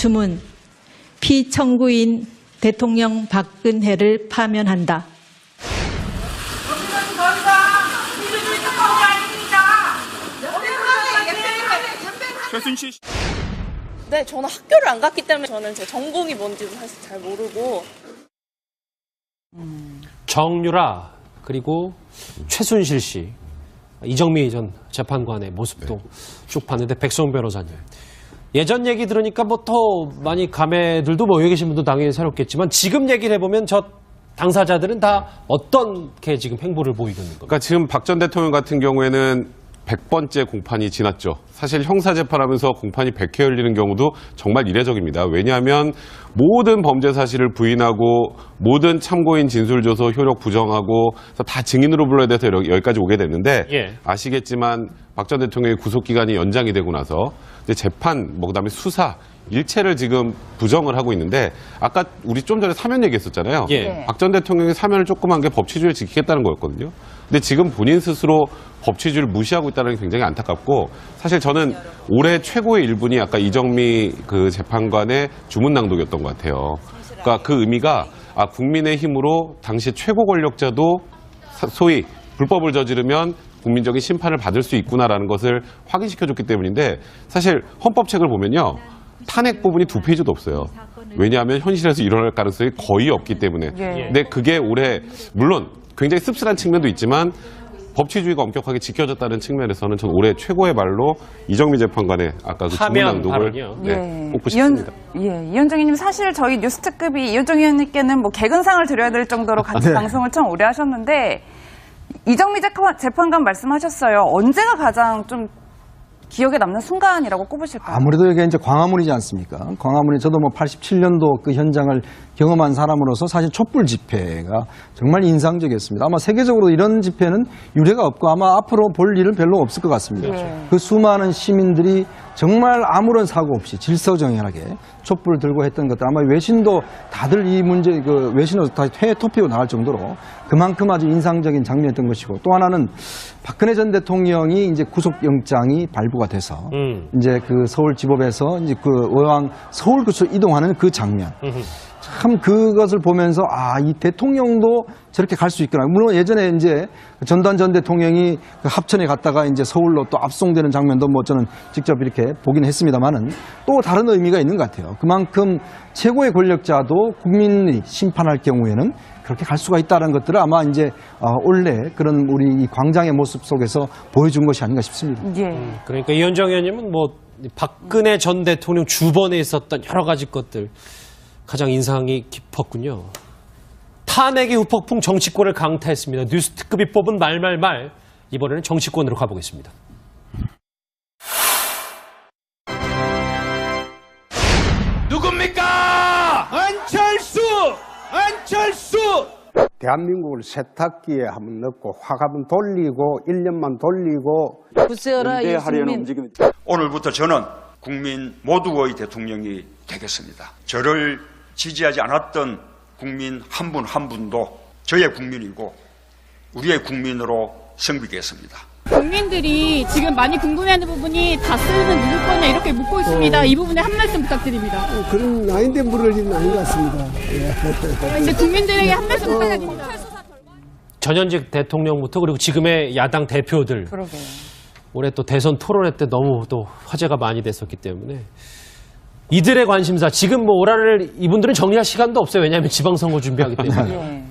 주문, 피청구인 대통령 박근혜를 파면한다. 최순실 씨. 네, 저는 학교를 안 갔기 때문에 저는 제 전공이 뭔지도 사실 잘 모르고. 정유라 그리고 최순실 씨, 이정미 전 재판관의 모습도 쭉 봤는데 백성 변호사님. 예전 얘기 들으니까 뭐 더 많이 감회들도 모여 계신 분도 당연히 새롭겠지만 지금 얘기를 해보면 저 당사자들은 다 어떻게 지금 행보를 보이고 있는 겁니까? 그러니까 지금 박 전 대통령 같은 경우에는 100번째 공판이 지났죠. 사실 형사재판하면서 공판이 100회 열리는 경우도 정말 이례적입니다. 왜냐하면 모든 범죄 사실을 부인하고 모든 참고인 진술조서 효력 부정하고 다 증인으로 불러야 돼서 여기까지 오게 됐는데 아시겠지만 박 전 대통령의 구속기간이 연장이 되고 나서 이제 재판, 그다음에 수사 일체를 지금 부정을 하고 있는데 아까 우리 좀 전에 사면 얘기했었잖아요. 박 전 대통령의 사면을 조금 한 게 법치주의를 지키겠다는 거였거든요. 근데 지금 본인 스스로 법치주의를 무시하고 있다는 게 굉장히 안타깝고 사실 저는 올해 최고의 일분이 아까 이정미 그 재판관의 주문 낭독이었던 것 같아요. 그러니까 그 의미가 국민의 힘으로 당시 최고 권력자도 소위 불법을 저지르면 국민적인 심판을 받을 수 있구나라는 것을 확인시켜줬기 때문인데 사실 헌법책을 보면요. 탄핵 부분이 2페이지도 없어요. 왜냐하면 현실에서 일어날 가능성이 거의 없기 때문에. 근데 그게 올해 물론 굉장히 씁쓸한 측면도 있지만 법치주의가 엄격하게 지켜졌다는 측면에서는 전 올해 최고의 말로 이정미 재판관의 아까 그 주문 낭독을 꼽고 싶습니다. 이현정님 사실 저희 뉴스특급이 이현정 의원님께는 뭐 개근상을 드려야 될 정도로 같이 방송을 참 오래 하셨는데 이정미 재판관 말씀하셨어요. 언제가 가장 좀 기억에 남는 순간이라고 꼽으실까요? 아무래도 이게 이제 광화문이지 않습니까? 광화문이 저도 뭐 87년도 그 현장을 경험한 사람으로서 사실 촛불 집회가 정말 인상적이었습니다. 아마 세계적으로 이런 집회는 유례가 없고 아마 앞으로 볼 일은 별로 없을 것 같습니다. 그 수많은 시민들이 정말 아무런 사고 없이 질서정연하게 촛불을 들고 했던 것들 아마 외신도 다들 이 문제 그 외신으로 다 해외 토픽으로 나갈 정도로 그만큼 아주 인상적인 장면이었던 것이고 또 하나는 박근혜 전 대통령이 이제 구속영장이 발부가 돼서 이제 그 서울지법에서 이제 그 의왕 서울구치소 이동하는 그 장면. 참 그것을 보면서 이 대통령도 저렇게 갈 수 있구나. 물론 예전에 이제 전두환 전 대통령이 그 합천에 갔다가 이제 서울로 또 압송되는 장면도 뭐 저는 직접 이렇게 보긴 했습니다만은 또 다른 의미가 있는 것 같아요. 그만큼 최고의 권력자도 국민이 심판할 경우에는 그렇게 갈 수가 있다는 것들을 아마 이제 원래 그런 우리 이 광장의 모습 속에서 보여준 것이 아닌가 싶습니다. 그러니까 이현정 의원님은 뭐 박근혜 전 대통령 주변에 있었던 여러 가지 것들 가장 인상이 깊었군요. 탄핵의 후폭풍 정치권을 강타했습니다. 뉴스특급이 뽑은 말말말 이번에는 정치권으로 가보겠습니다. 누굽니까? 안철수! 대한민국을 세탁기에 한번 넣고 화갑은 돌리고 1년만 돌리고 연대하려는 움직임. 오늘부터 저는 국민 모두의 대통령이 되겠습니다. 저를 지지하지 않았던 국민 한 분 한 분도 저의 국민이고 우리의 국민으로 성비겠습니다. 국민들이 지금 많이 궁금해하는 부분이 다스는 누구 거냐 이렇게 묻고 있습니다. 이 부분에 한 말씀 부탁드립니다. 그런 나인데 물을 일은 아닌 것 같습니다. 이제 국민들에게 한 말씀 부탁드립니다. 전현직 대통령부터 그리고 지금의 야당 대표들 올해 또 대선 토론회 때 너무 또 화제가 많이 됐었기 때문에 이들의 관심사 지금 뭐 오라를 이분들은 정리할 시간도 없어요. 왜냐하면 지방선거 준비하기 때문에.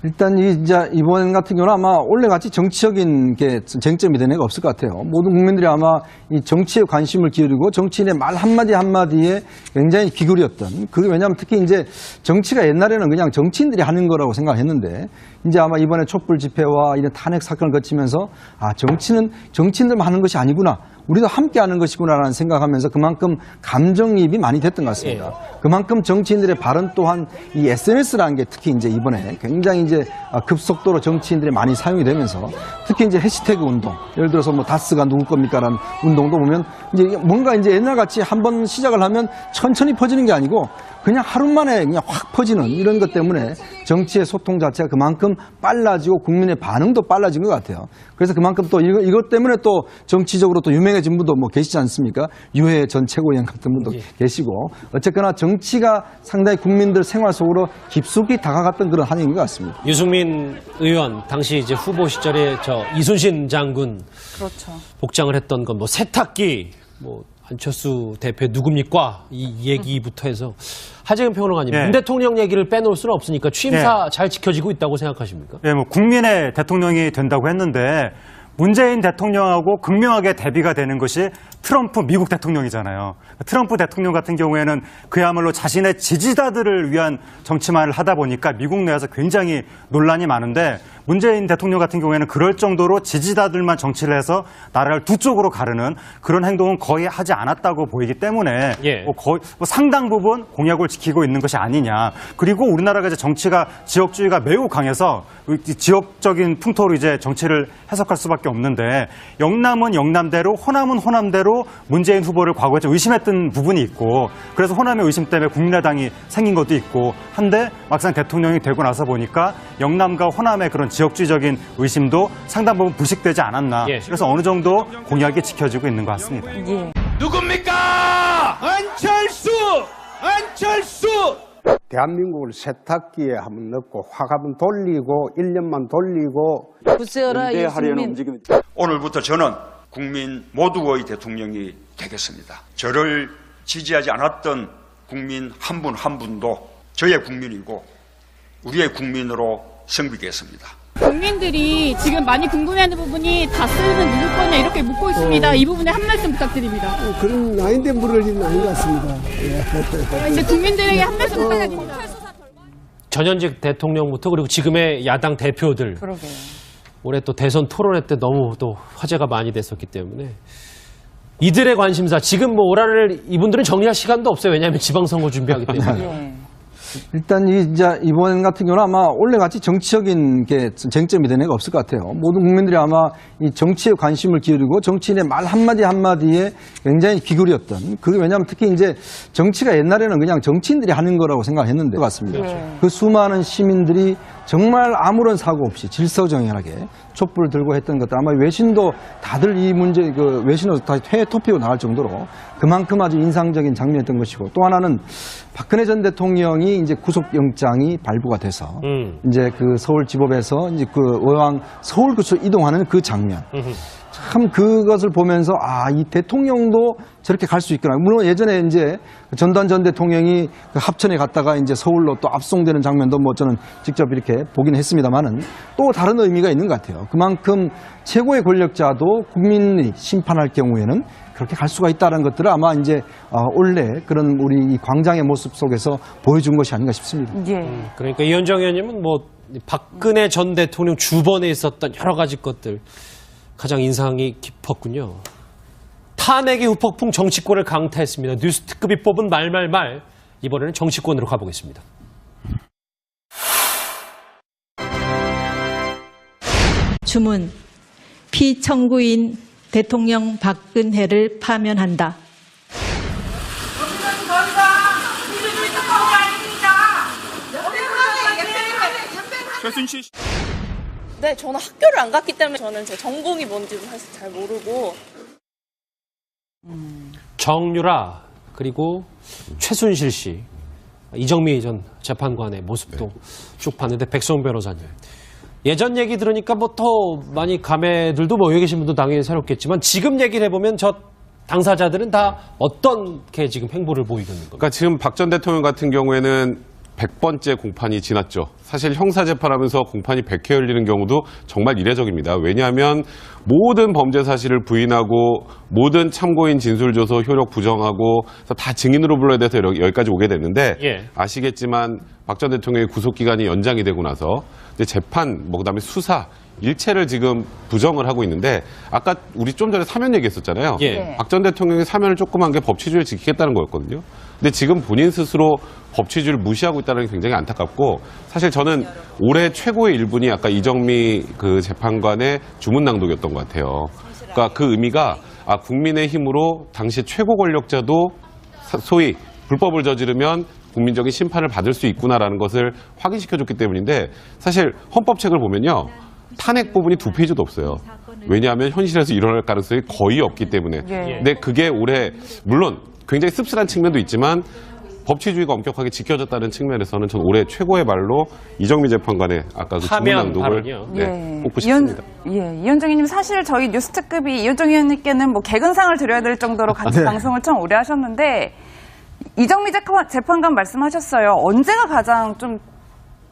일단 이제 이번 같은 경우는 아마 원래같이 정치적인 게 쟁점이 되는 애가 없을 것 같아요. 모든 국민들이 아마 이 정치에 관심을 기울이고 정치인의 말 한마디 한마디에 굉장히 귀걸이었던 그게 왜냐하면 특히 이제 정치가 옛날에는 그냥 정치인들이 하는 거라고 생각했는데 이제 아마 이번에 촛불 집회와 이런 탄핵 사건을 거치면서 정치는 정치인들만 하는 것이 아니구나. 우리도 함께 하는 것이구나라는 생각하면서 그만큼 감정이입이 많이 됐던 것 같습니다. 그만큼 정치인들의 발언 또한 이 SNS라는 게 특히 이제 이번에 굉장히 이제 급속도로 정치인들이 많이 사용이 되면서 특히 이제 해시태그 운동, 예를 들어서 뭐 다스가 누구 겁니까라는 운동도 보면 이제 뭔가 이제 옛날 같이 한번 시작을 하면 천천히 퍼지는 게 아니고 그냥 하루 만에 그냥 확 퍼지는 이런 것 때문에 정치의 소통 자체가 그만큼 빨라지고 국민의 반응도 빨라진 것 같아요. 그래서 그만큼 또 이것 때문에 또 정치적으로 또 유명해졌습니다. 유명해진 분도 뭐 계시지 않습니까? 유해 전 최고위원 같은 분도 계시고 어쨌거나 정치가 상당히 국민들 생활 속으로 깊숙이 다가갔던 그런 한 해인 것 같습니다. 유승민 의원 당시 이제 후보 시절에 저 이순신 장군 그렇죠. 복장을 했던 건 뭐 세탁기, 뭐 안철수 대표 누굽니까? 이 얘기부터 해서 하재근 평론가님, 문 대통령 얘기를 빼놓을 수는 없으니까 취임사 잘 지켜지고 있다고 생각하십니까? 네, 뭐 국민의 대통령이 된다고 했는데 문재인 대통령하고 극명하게 대비가 되는 것이 트럼프 미국 대통령이잖아요. 트럼프 대통령 같은 경우에는 그야말로 자신의 지지자들을 위한 정치만을 하다 보니까 미국 내에서 굉장히 논란이 많은데 문재인 대통령 같은 경우에는 그럴 정도로 지지자들만 정치를 해서 나라를 두 쪽으로 가르는 그런 행동은 거의 하지 않았다고 보이기 때문에 거의 상당 부분 공약을 지키고 있는 것이 아니냐. 그리고 우리나라가 이제 정치가 지역주의가 매우 강해서 지역적인 풍토로 이제 정치를 해석할 수밖에 없는데 영남은 영남대로 호남은 호남대로 문재인 후보를 과거에 좀 의심했던 부분이 있고 그래서 호남의 의심 때문에 국민의당이 생긴 것도 있고 한데 막상 대통령이 되고 나서 보니까 영남과 호남의 그런 지역주의적인 의심도 상당 부분 불식되지 않았나. 그래서 어느 정도 공약이 지켜지고 있는 것 같습니다. 누굽니까? 안철수! 대한민국을 세탁기에 한번 넣고 화갑은 돌리고 1년만 돌리고 연대하려는 움직임이 오늘부터 저는 국민 모두의 대통령이 되겠습니다. 저를 지지하지 않았던 국민 한 분 한 분도 저의 국민이고 우리의 국민으로 섬기겠습니다. 국민들이 지금 많이 궁금해하는 부분이 다스는 누구 거냐 이렇게 묻고 있습니다. 이 부분에 한 말씀 부탁드립니다. 그런 나인데 물을 일은 아닌 것 같습니다. 이제 국민들에게 한 말씀 부탁드립니다. 전현직 대통령부터 그리고 지금의 야당 대표들. 그러게요. 올해 또 대선 토론회 때 너무 또 화제가 많이 됐었기 때문에 이들의 관심사 지금 뭐 오라를 이분들은 정리할 시간도 없어요. 왜냐하면 지방선거 준비하기 때문에. 일단 이제 이번 같은 경우는 아마 원래같이 정치적인 게 쟁점이 되는 애가 없을 것 같아요. 모든 국민들이 아마 이 정치에 관심을 기울이고 정치인의 말 한마디 한마디에 굉장히 귀걸이었던 그게 왜냐하면 특히 이제 정치가 옛날에는 그냥 정치인들이 하는 거라고 생각했는데 같습니다. 그 수많은 시민들이 정말 아무런 사고 없이 질서정연하게 촛불을 들고 했던 것들 아마 외신도 다들 이 문제 그 외신으로 다시 회에 토피고 나갈 정도로 그만큼 아주 인상적인 장면이었던 것이고 또 하나는 박근혜 전 대통령이 이제 구속영장이 발부가 돼서 이제 그 서울지법에서 이제 그 의왕 서울구치소 이동하는 그 장면. 참 그것을 보면서 아, 이 대통령도 저렇게 갈 수 있구나. 물론 예전에 이제 전두환 전 대통령이 그 합천에 갔다가 이제 서울로 또 압송되는 장면도 뭐 저는 직접 이렇게 보긴 했습니다만은 또 다른 의미가 있는 것 같아요. 그만큼 최고의 권력자도 국민이 심판할 경우에는 그렇게 갈 수가 있다는 것들을 아마 이제 원래 그런 우리 이 광장의 모습 속에서 보여준 것이 아닌가 싶습니다. 그러니까 이현정 의원님은 뭐 박근혜 전 대통령 주변에 있었던 여러 가지 것들 가장 인상이 깊었군요. 탄핵의 후폭풍 정치권을 강타했습니다. 뉴스 특급이 뽑은 말말말. 이번에는 정치권으로 가보겠습니다. 주문. 피청구인 대통령 박근혜를 파면한다. 최순실 네, 저는 학교를 안 갔기 때문에 저는 제 전공이 뭔지도 사실 잘 모르고. 정유라 그리고 최순실 씨, 이정미 전 재판관의 모습도 쭉 봤는데 백성 변호사님. 예전 얘기 들으니까 뭐 더 많이 감회들도 모여 계신 분도 당연히 새롭겠지만 지금 얘기를 해보면 저 당사자들은 다 어떻게 지금 행보를 보이고 있는 겁니까? 그러니까 지금 박 전 대통령 같은 경우에는 100번째 공판이 지났죠. 사실 형사재판하면서 공판이 100회 열리는 경우도 정말 이례적입니다. 왜냐하면 모든 범죄 사실을 부인하고 모든 참고인 진술조서 효력 부정하고 다 증인으로 불러야 돼서 여기까지 오게 됐는데 아시겠지만 박 전 대통령의 구속기간이 연장이 되고 나서 이제 재판, 그다음에 수사 일체를 지금 부정을 하고 있는데 아까 우리 좀 전에 사면 얘기했었잖아요. 박 전 대통령이 사면을 조금 한 게 법치주의를 지키겠다는 거였거든요. 근데 지금 본인 스스로 법치주의를 무시하고 있다는 게 굉장히 안타깝고 사실 저는 올해 최고의 일분이 아까 이정미 그 재판관의 주문 낭독이었던 것 같아요. 그러니까 그 의미가 국민의 힘으로 당시 최고 권력자도 소위 불법을 저지르면 국민적인 심판을 받을 수 있구나라는 것을 확인시켜줬기 때문인데 사실 헌법책을 보면요. 탄핵 부분이 2페이지도 없어요. 왜냐하면 현실에서 일어날 가능성이 거의 없기 때문에. 예. 근데 그게 올해 물론 굉장히 씁쓸한 측면도 있지만 법치주의가 엄격하게 지켜졌다는 측면에서는 전 올해 최고의 말로 이정미 재판관의 아까 그 주문 파면 낭독을 발언이요. 꼽고 싶습니다. 이현정 의원님 사실 저희 뉴스특급이 이현정 의원님께는 뭐 개근상을 드려야 될 정도로 같이 네. 방송을 참 오래 하셨는데 이정미 재판관 말씀하셨어요. 언제가 가장 좀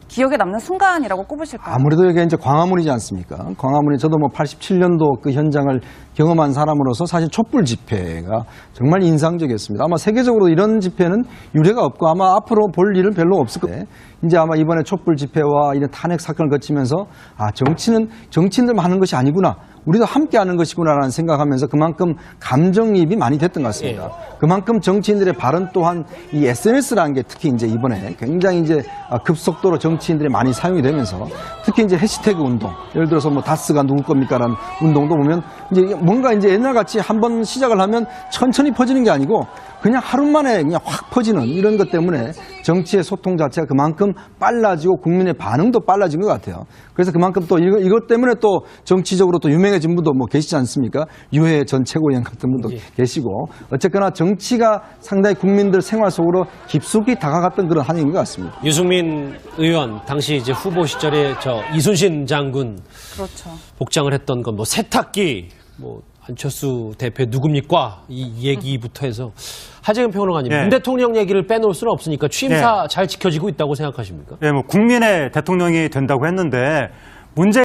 기억에 남는 순간이라고 꼽으실까요? 아무래도 이게 이제 광화문이지 않습니까? 광화문이 저도 뭐 87년도 그 현장을 경험한 사람으로서 사실 촛불 집회가 정말 인상적이었습니다. 아마 세계적으로 이런 집회는 유례가 없고 아마 앞으로 볼 일은 별로 없을 거예요. 이제 아마 이번에 촛불 집회와 이런 탄핵 사건을 거치면서 정치는 정치인들만 하는 것이 아니구나. 우리도 함께 하는 것이구나라는 생각하면서 그만큼 감정이입이 많이 됐던 것 같습니다. 그만큼 정치인들의 발언 또한 이 SNS라는 게 특히 이제 이번에 굉장히 이제 급속도로 정치인들이 많이 사용이 되면서 특히 이제 해시태그 운동, 예를 들어서 뭐 다스가 누구 겁니까라는 운동도 보면 이제 뭔가 이제 옛날 같이 한번 시작을 하면 천천히 퍼지는 게 아니고 그냥 하루 만에 그냥 확 퍼지는 이런 것 때문에 정치의 소통 자체가 그만큼 빨라지고 국민의 반응도 빨라진 것 같아요. 그래서 그만큼 또 이것 때문에 또 정치적으로 또 유명해진 분도 뭐 계시지 않습니까? 유해 전 최고위원 같은 분도 계시고 어쨌거나 정치가 상당히 국민들 생활 속으로 깊숙이 다가갔던 그런 한 해인 것 같습니다. 유승민 의원 당시 이제 후보 시절에 저 이순신 장군 그렇죠. 복장을 했던 건 뭐 세탁기 뭐 안철수 대표 누굽니까? 이 얘기부터 해서 하재근 평론가님, 문 대통령 얘기를 빼놓을 수는 없으니까 취임사 잘 지켜지고 있다고 생각하십니까? 뭐 국민의 대통령이 된다고 했는데 문재